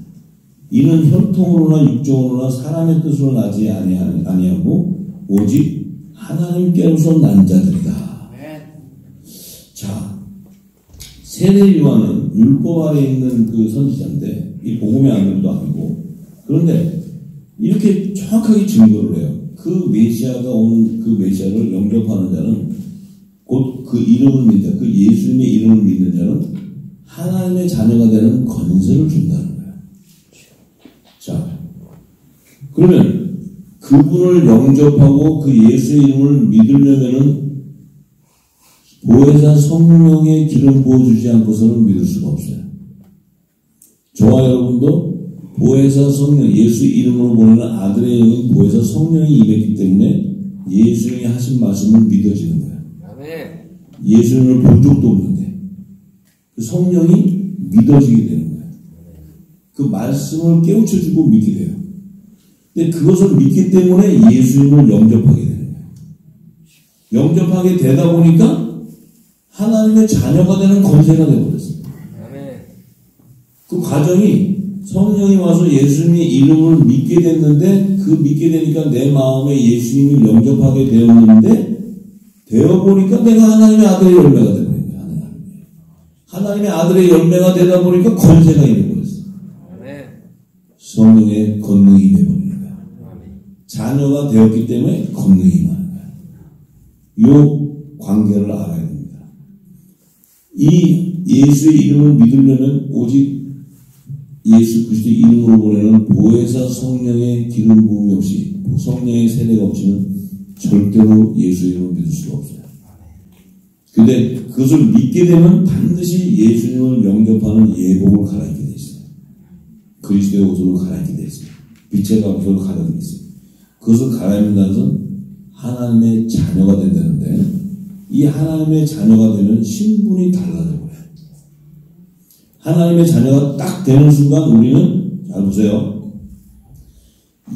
이는 혈통으로나 육정으로나 사람의 뜻으로 나지 아니하고 오직 하나님께로서 난 자들이다. 자, 세례 요한은 율법 아래 있는 그 선지자인데 이 복음의 아들도 아니고, 그런데 이렇게 정확하게 증거를 해요. 그 메시아가 온 그 메시아를 영접하는 자는 곧 그 이름을 믿다, 그 예수님의 이름을 믿는 자는 하나님의 자녀가 되는 권세를 준다는 거예요. 자, 그러면 그분을 영접하고 그 예수의 이름을 믿으려면은 보혜사 성령의 기름 부어주지 않고서는 믿을 수가 없어요. 저와 여러분도 보혜사 성령, 예수 이름으로 보내는 아들의 영인 보혜사 성령이 임했기 때문에 예수님이 하신 말씀을 믿어지는 거예요. 예수님을 본 적도 없는데 그 성령이 믿어지게 되는 거예요. 그 말씀을 깨우쳐주고 믿게 돼요. 근데 그것을 믿기 때문에 예수님을 영접하게 되는 거예요. 영접하게 되다 보니까 하나님의 자녀가 되는 권세가 되어버렸어요. 그 과정이 성령이 와서 예수님의 이름을 믿게 됐는데, 그 믿게 되니까 내 마음에 예수님을 영접하게 되었는데, 되어보니까 내가 하나님의 아들의 열매가 되는 거예요. 하나님의 아들의 열매가 되다 보니까 권세가 있는 거였어요. 성령의 권능이 임해버리는 거예요. 자녀가 되었기 때문에 권능이 임하는 거예요. 이 관계를 알아야 됩니다. 이 예수의 이름을 믿으려면 오직 예수 그리스도의 이름으로 보내는 보혜사 성령의 기름 부음이 없이, 성령의 세례가 없이는 절대로 예수의 이름을 믿을 수가 없어요. 근데 그것을 믿게 되면 반드시 예수님을 영접하는 예복을 갈아입게 돼 있어요. 그리스도의 옷으로 갈아입게 돼 있어요. 빛의 감소를 갈아입게 있어요. 그것을 갈아입는다는 것은 하나님의 자녀가 된다는데, 이 하나님의 자녀가 되면 신분이 달라져 버려요. 하나님의 자녀가 딱 되는 순간 우리는, 잘 보세요,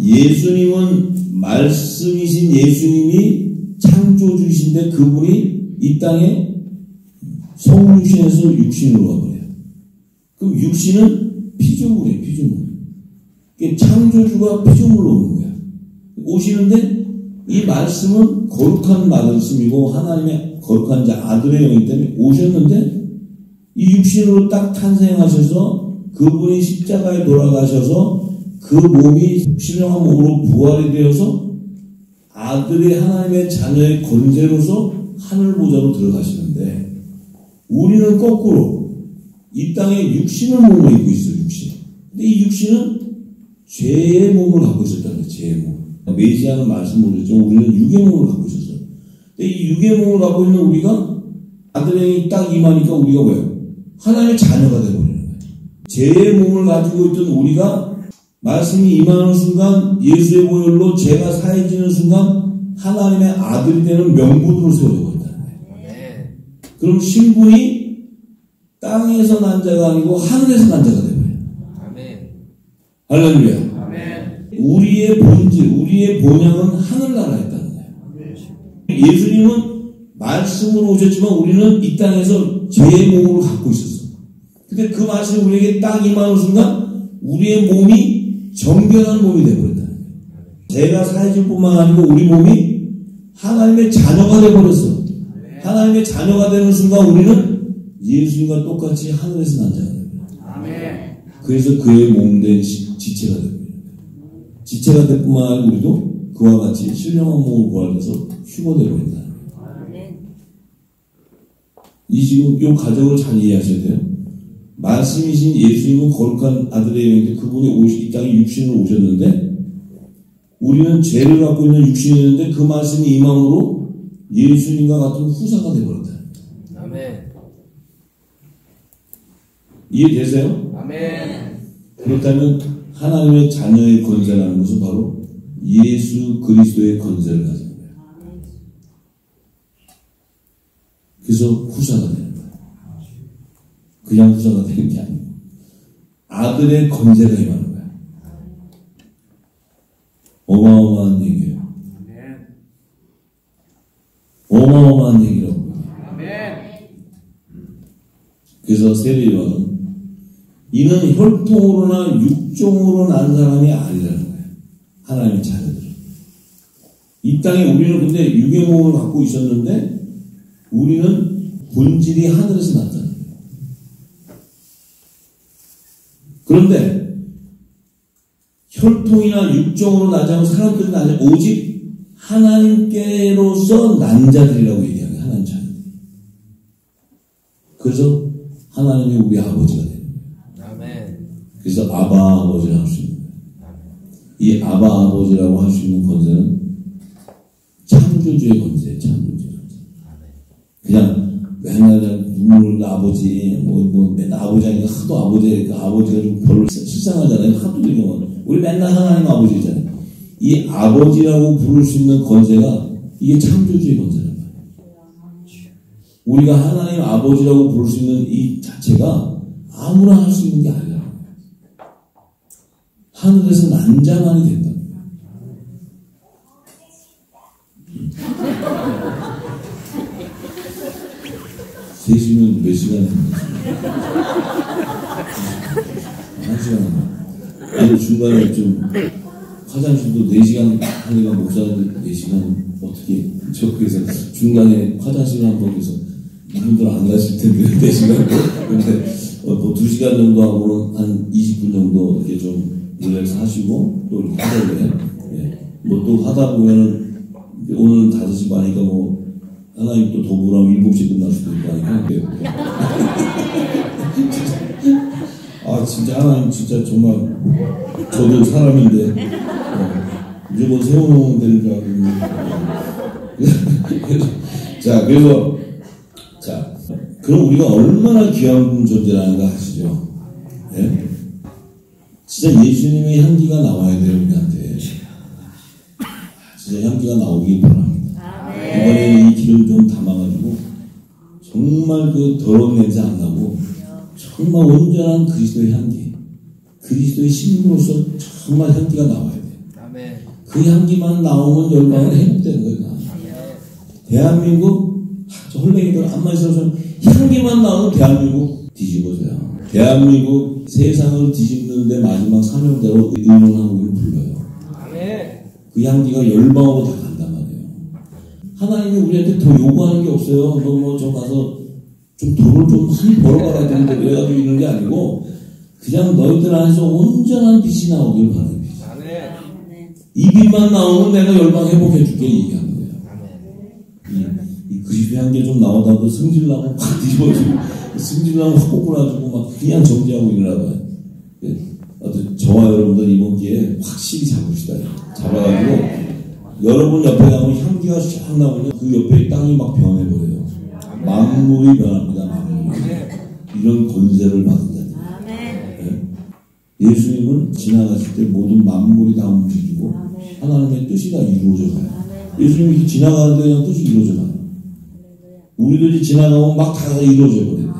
예수님은 말씀이신 예수님이 창조주이신데 그분이 이 땅에 성육신에서 육신으로 와버려요. 그럼 육신은 피조물이에요. 피조물. 창조주가 피조물로 오는 거예요. 오시는데 이 말씀은 거룩한 말씀이고 하나님의 거룩한 자 아들의 영이기 때문에 오셨는데, 이 육신으로 딱 탄생하셔서 그분이 십자가에 돌아가셔서 그 몸이 신령한 몸으로 부활이 되어서 아들의 하나님의 자녀의 권세로서 하늘 보좌로 들어가시는데, 우리는 거꾸로 이 땅에 육신을 몸을 입고 있어, 육신. 근데 이 육신은 죄의 몸을 갖고 있었다는 거예요, 죄의 몸. 메시아는 말씀 모르겠지만 우리는 육의 몸을 갖고 있었어요. 근데 이 육의 몸을 갖고 있는 우리가 아들의 딱 임하니까 우리가 뭐예요? 하나님의 자녀가 되어버리는 거예요. 죄의 몸을 가지고 있던 우리가 말씀이 임하는 순간 예수의 보혈로 죄가 사해지는 순간 하나님의 아들이 되는 명분으로 세워져버린다는 거예요. 그럼 신분이 땅에서 난 자가 아니고 하늘에서 난 자가 되어버려요. 할렐루야. 우리의 본질, 우리의 본향은 하늘나라에 있다는 거예요. 예수님은 말씀으로 오셨지만 우리는 이 땅에서 죄의 몸으로 갖고 있었어. 근데 그 말씀이 우리에게 딱 임하는 순간 우리의 몸이 정결한 몸이 되어버렸다는 거예요. 죄가 사해질 뿐만 아니고 우리 몸이 하나님의 자녀가 되어버렸어. 하나님의 자녀가 되는 순간 우리는 예수님과 똑같이 하늘에서 난 자가 되어버려요. 그래서 그의 몸된 지체가 되어버려요. 지체가 될 뿐만 아니고 우리도 그와 같이 신령한 몸을 부활해서 휴거되어버린다. 이 지금 이 가정을 잘 이해하셔야 돼요. 말씀이신 예수님은 거룩한 아들의 영인데 그분이 이 땅에 육신으로 오셨는데 우리는 죄를 갖고 있는 육신이었는데 그 말씀이 임함으로 예수님과 같은 후사가 되어버렸다. 아멘. 이해되세요? 아멘. 그렇다면 하나님의 자녀의 권세라는 것은 바로 예수 그리스도의 권세를 가진 거예요. 그래서 후사가 되는 거예요. 그냥 후사가 되는 게 아니고 아들의 권세가 임하는 거예요. 어마어마한 얘기예요. 어마어마한 얘기라고. 그래서 세례요한은 이는 혈통으로나 육종으로 난 사람이 아니라는 거예요. 하나님의 자녀들. 이 땅에 우리는 근데 육의 몸을 갖고 있었는데 우리는 본질이 하늘에서 났다는 거예요. 그런데 혈통이나 육종으로 나지 않고 사람들은 나지 오직 하나님께로서 난 자들이라고 얘기하는 거예요. 하나님 자녀들. 그래서 하나님이 우리 아버지가 되는 거예요. 아멘. 그래서 아바 아버지를 할 수 있는 거예요. 이 아바 아버지라고 할 수 있는 권세는 창조주의 권세예요. 창조주의 권세. 그냥 맨날 눈물 아버지 맨날 아버지 하니까 하도 아버지가 좀 별로 실상하잖아요. 하도 되게 우리 맨날 하나님 아버지잖아요. 이 아버지라고 부를 수 있는 권세가 이게 창조주의 권세란 말이에요. 우리가 하나님 아버지라고 부를 수 있는 이 자체가 아무나 할 수 있는 게 아니라 하늘에서 난 자만이 된다. 세시면 몇 시간 했는데? 1시간. 아니, 중간에 좀, 화장실도 4시간 하니까 못 사는데 4시간 어떻게, 그래서 중간에 화장실 한번 해서 이분들 안 가실 텐데 4시간. 근데, 2시간 정도 하고는 한 20분 정도 이렇게 좀 릴렉스 하시고, 또 이렇게 하다 보면, 또 하다 보면은, 오늘은 5시 반이니까 하나님 또 도구라면 7시에 끝날 수도 있고 하니까. 아, 진짜 하나님 진짜 정말 저도 사람인데 무조건 세워놓으면 되는 줄 알았는데. 자, 그럼 우리가 얼마나 귀한 존재라는 거 아시죠? 네? 진짜 예수님의 향기가 나와야 돼요, 우리한테. 진짜 향기가 나오길 바랍니다. 이번에 이 기름 좀 담아가지고 정말 그 더러운 냄새 안 나고 정말 온전한 그리스도의 향기, 그리스도의 신부로서 정말 향기가 나와야 돼. 그 향기만 나오면 열방은 회복되는 거예요. 대한민국 저 헐랭이들 안만 있어서 향기만 나오면 대한민국 뒤집어져요. 대한민국 세상을 뒤집는데 마지막 사명대로 의논하고 불러요. 그 향기가 열방으로 다 간단 말이에요. 하나님이 우리한테 더 요구하는 게 없어요. 너 저 가서 좀 돈을 좀 많이 벌어가야 되는데 그래가지고 이런 게 아니고 그냥 너희들 안에서 온전한 빛이 나오길 바라는 거예요. 이 빛만 나오면 내가 열방 회복해줄게 얘기하는 거예요. 이 그리스도의 향기 좀 나오다가 승질나고 막 뒤집어지고 승질나면 확 꽂고나주고 막 그냥 정지하고 일어나봐요. 저와 여러분들 이번 기회에 확실히 잡읍시다. 잡아가지고 여러분 옆에 가면 향기가 쫙 나오면 그 옆에 땅이 막 변해버려요. 만물이 변합니다. 만물이. 이런 권세를 받은 자들. 예수님은 지나가실 때 모든 만물이 다 움직이고 하나님의 뜻이 다 이루어져 가요. 예수님이 이렇게 지나가는데 그냥 뜻이 이루어져 가요. 우리도 이제 지나가면 막 다 이루어져 버려요.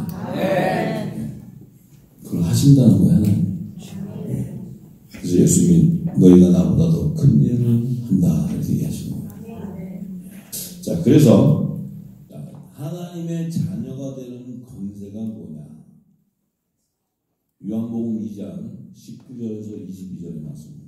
그걸 하신다는 거예요, 하나님. 그래서 예수님이 너희가 나보다 더 큰 일을 한다 이렇게 얘기하시는 거예요. 자, 그래서 하나님의 자녀가 되는 권세가 뭐냐? 요한복음 2장 19절에서 22절에 나왔습니다.